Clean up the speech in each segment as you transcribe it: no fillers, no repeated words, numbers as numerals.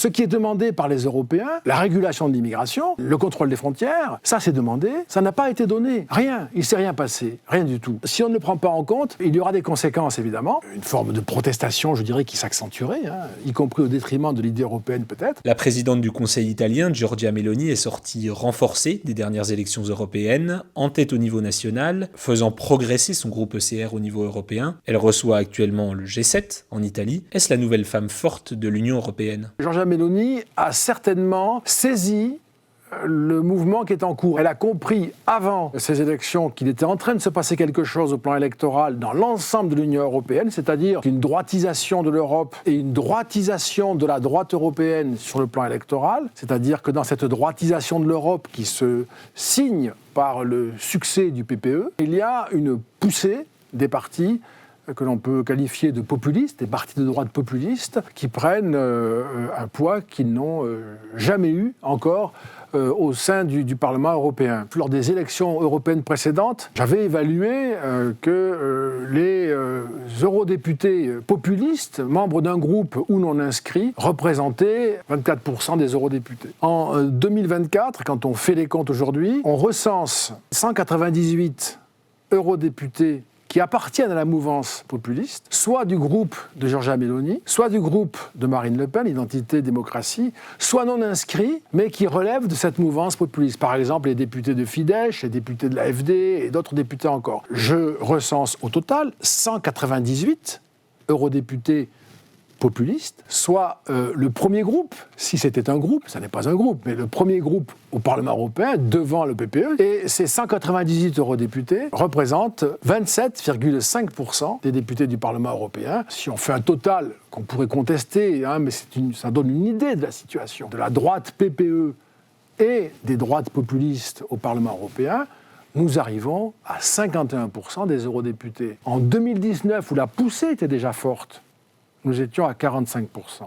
Ce qui est demandé par les Européens, la régulation de l'immigration, le contrôle des frontières, ça c'est demandé, ça n'a pas été donné. Rien, il ne s'est rien passé, rien du tout. Si on ne le prend pas en compte, il y aura des conséquences évidemment, une forme de protestation, je dirais, qui s'accentuerait, y compris au détriment de l'idée européenne peut-être. La présidente du Conseil italien, Giorgia Meloni, est sortie renforcée des dernières élections européennes, en tête au niveau national, faisant progresser son groupe ECR au niveau européen. Elle reçoit actuellement le G7 en Italie. Est-ce la nouvelle femme forte de l'Union européenne ? Giorgia Meloni a certainement saisi le mouvement qui est en cours. Elle a compris avant ces élections qu'il était en train de se passer quelque chose au plan électoral dans l'ensemble de l'Union européenne, c'est-à-dire une droitisation de l'Europe et une droitisation de la droite européenne sur le plan électoral, c'est-à-dire que dans cette droitisation de l'Europe qui se signe par le succès du PPE, il y a une poussée des partis que l'on peut qualifier de populistes, des partis de droite populistes, qui prennent un poids qu'ils n'ont jamais eu encore au sein du Parlement européen. Lors des élections européennes précédentes, j'avais évalué que les eurodéputés populistes, membres d'un groupe ou non inscrits, représentaient 24% des eurodéputés. En 2024, quand on fait les comptes aujourd'hui, on recense 198 eurodéputés qui appartiennent à la mouvance populiste, soit du groupe de Giorgia Meloni, soit du groupe de Marine Le Pen, Identité, Démocratie, soit non inscrits, mais qui relèvent de cette mouvance populiste. Par exemple, les députés de Fidesz, les députés de l'AfD et d'autres députés encore. Je recense au total 198 eurodéputés populistes, soit le premier groupe, si c'était un groupe, ça n'est pas un groupe, mais le premier groupe au Parlement européen devant le PPE, et ces 198 eurodéputés représentent 27,5% des députés du Parlement européen. Si on fait un total qu'on pourrait contester, mais ça donne une idée de la situation, de la droite PPE et des droites populistes au Parlement européen, nous arrivons à 51% des eurodéputés. En 2019, où la poussée était déjà forte, nous étions à 45%.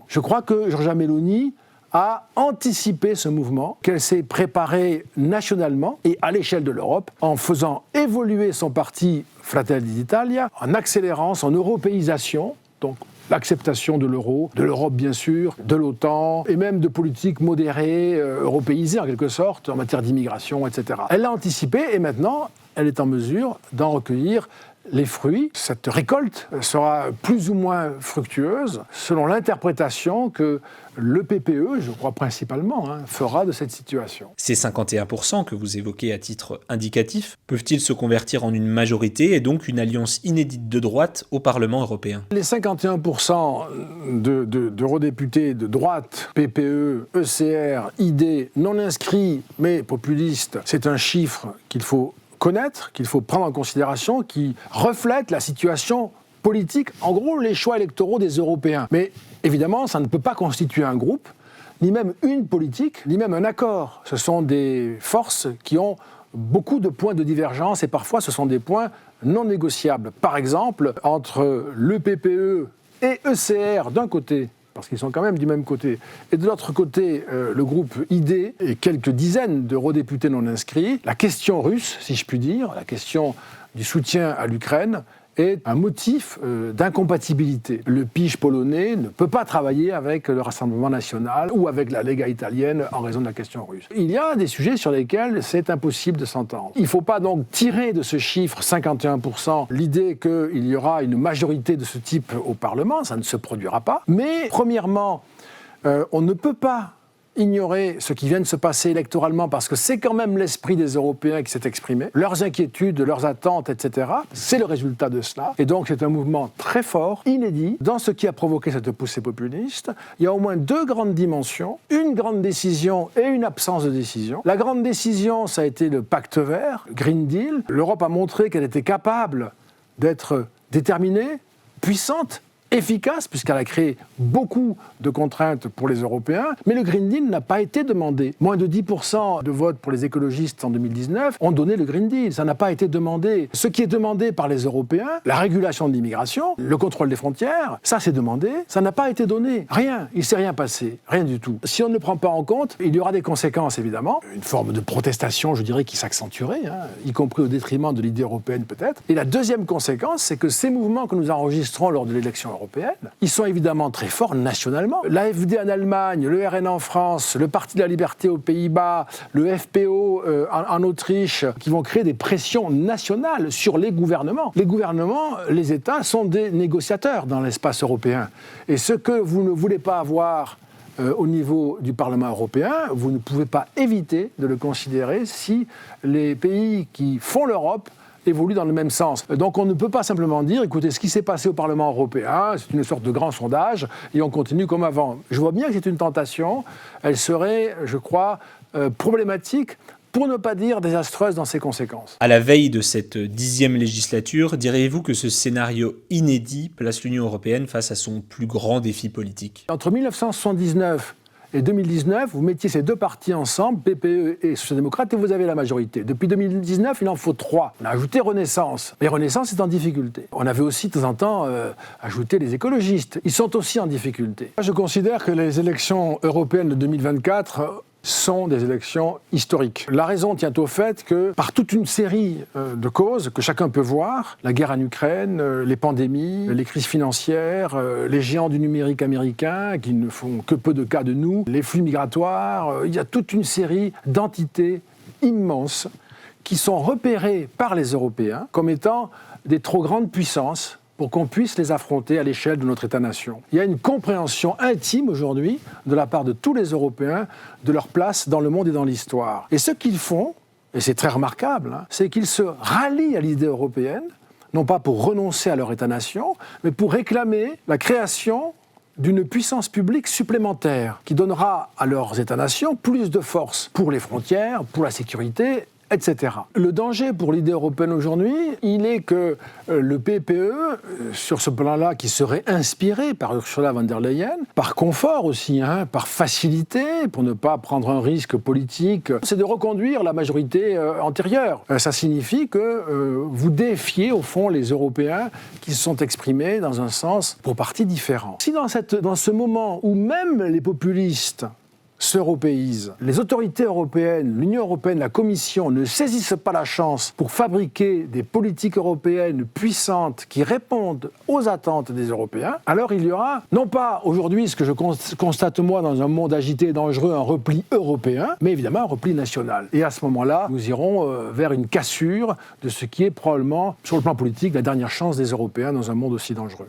Je crois que Giorgia Meloni a anticipé ce mouvement, qu'elle s'est préparée nationalement et à l'échelle de l'Europe, en faisant évoluer son parti Fratelli d'Italia, en accélérant son européisation, donc l'acceptation de l'euro, de l'Europe bien sûr, de l'OTAN, et même de politiques modérées, européisées en quelque sorte, en matière d'immigration, etc. Elle l'a anticipé et maintenant, elle est en mesure d'en recueillir les fruits. Cette récolte sera plus ou moins fructueuse selon l'interprétation que le PPE, je crois principalement, fera de cette situation. Ces 51% que vous évoquez à titre indicatif, peuvent-ils se convertir en une majorité et donc une alliance inédite de droite au Parlement européen ? Les 51% d'eurodéputés de droite, PPE, ECR, ID, non inscrits mais populistes, c'est un chiffre qu'il faut connaître, qu'il faut prendre en considération, qui reflète la situation politique, en gros les choix électoraux des Européens. Mais évidemment, ça ne peut pas constituer un groupe, ni même une politique, ni même un accord. Ce sont des forces qui ont beaucoup de points de divergence et parfois ce sont des points non négociables. Par exemple, entre le PPE et ECR d'un côté, parce qu'ils sont quand même du même côté. Et de l'autre côté, le groupe ID et quelques dizaines d'eurodéputés non inscrits. La question russe, si je puis dire, la question du soutien à l'Ukraine, est un motif d'incompatibilité. Le PiS polonais ne peut pas travailler avec le Rassemblement national ou avec la Lega italienne en raison de la question russe. Il y a des sujets sur lesquels c'est impossible de s'entendre. Il ne faut pas donc tirer de ce chiffre 51% l'idée qu'il y aura une majorité de ce type au Parlement, ça ne se produira pas. Mais premièrement, on ne peut pas ignorer ce qui vient de se passer électoralement parce que c'est quand même l'esprit des Européens qui s'est exprimé, leurs inquiétudes, leurs attentes, etc. C'est le résultat de cela. Et donc c'est un mouvement très fort, inédit, dans ce qui a provoqué cette poussée populiste. Il y a au moins deux grandes dimensions, une grande décision et une absence de décision. La grande décision, ça a été le pacte vert, le Green Deal. L'Europe a montré qu'elle était capable d'être déterminée, puissante, efficace, puisqu'elle a créé beaucoup de contraintes pour les Européens, mais le Green Deal n'a pas été demandé. Moins de 10% de votes pour les écologistes en 2019 ont donné le Green Deal. Ça n'a pas été demandé. Ce qui est demandé par les Européens, la régulation de l'immigration, le contrôle des frontières, ça c'est demandé, ça n'a pas été donné. Rien, il ne s'est rien passé, rien du tout. Si on ne le prend pas en compte, il y aura des conséquences évidemment, une forme de protestation, je dirais, qui s'accentuerait, y compris au détriment de l'idée européenne peut-être. Et la deuxième conséquence, c'est que ces mouvements que nous enregistrons lors de l'élection européenne. Ils sont évidemment très forts nationalement. L'AfD en Allemagne, le RN en France, le Parti de la Liberté aux Pays-Bas, le FPO en Autriche, qui vont créer des pressions nationales sur les gouvernements. Les gouvernements, les États sont des négociateurs dans l'espace européen. Et ce que vous ne voulez pas avoir au niveau du Parlement européen, vous ne pouvez pas éviter de le considérer si les pays qui font l'Europe évoluent dans le même sens. Donc on ne peut pas simplement dire, écoutez, ce qui s'est passé au Parlement européen, c'est une sorte de grand sondage, et on continue comme avant. Je vois bien que c'est une tentation, elle serait, je crois, problématique, pour ne pas dire désastreuse dans ses conséquences. À la veille de cette 10e législature, diriez-vous que ce scénario inédit place l'Union européenne face à son plus grand défi politique ? Entre 1979 et 2019, vous mettiez ces deux partis ensemble, PPE et Sociaux-démocrates, et vous avez la majorité. Depuis 2019, il en faut 3. On a ajouté Renaissance. Mais Renaissance est en difficulté. On avait aussi, de temps en temps, ajouté les écologistes. Ils sont aussi en difficulté. Je considère que les élections européennes de 2024 sont des élections historiques. La raison tient au fait que, par toute une série de causes que chacun peut voir, la guerre en Ukraine, les pandémies, les crises financières, les géants du numérique américain qui ne font que peu de cas de nous, les flux migratoires, il y a toute une série d'entités immenses qui sont repérées par les Européens comme étant des trop grandes puissances pour qu'on puisse les affronter à l'échelle de notre État-nation. Il y a une compréhension intime aujourd'hui, de la part de tous les Européens, de leur place dans le monde et dans l'histoire. Et ce qu'ils font, et c'est très remarquable, c'est qu'ils se rallient à l'idée européenne, non pas pour renoncer à leur État-nation, mais pour réclamer la création d'une puissance publique supplémentaire qui donnera à leurs États-nations plus de force pour les frontières, pour la sécurité, etc. Le danger pour l'idée européenne aujourd'hui, il est que le PPE, sur ce plan-là, qui serait inspiré par Ursula von der Leyen, par confort aussi, par facilité, pour ne pas prendre un risque politique, c'est de reconduire la majorité antérieure. Ça signifie que vous défiez, au fond, les Européens qui se sont exprimés dans un sens pour partie différent. Si dans ce moment où même les populistes s'européisent, les autorités européennes, l'Union européenne, la Commission ne saisissent pas la chance pour fabriquer des politiques européennes puissantes qui répondent aux attentes des Européens, alors il y aura, non pas aujourd'hui ce que je constate moi dans un monde agité et dangereux, un repli européen, mais évidemment un repli national. Et à ce moment-là, nous irons vers une cassure de ce qui est probablement, sur le plan politique, la dernière chance des Européens dans un monde aussi dangereux.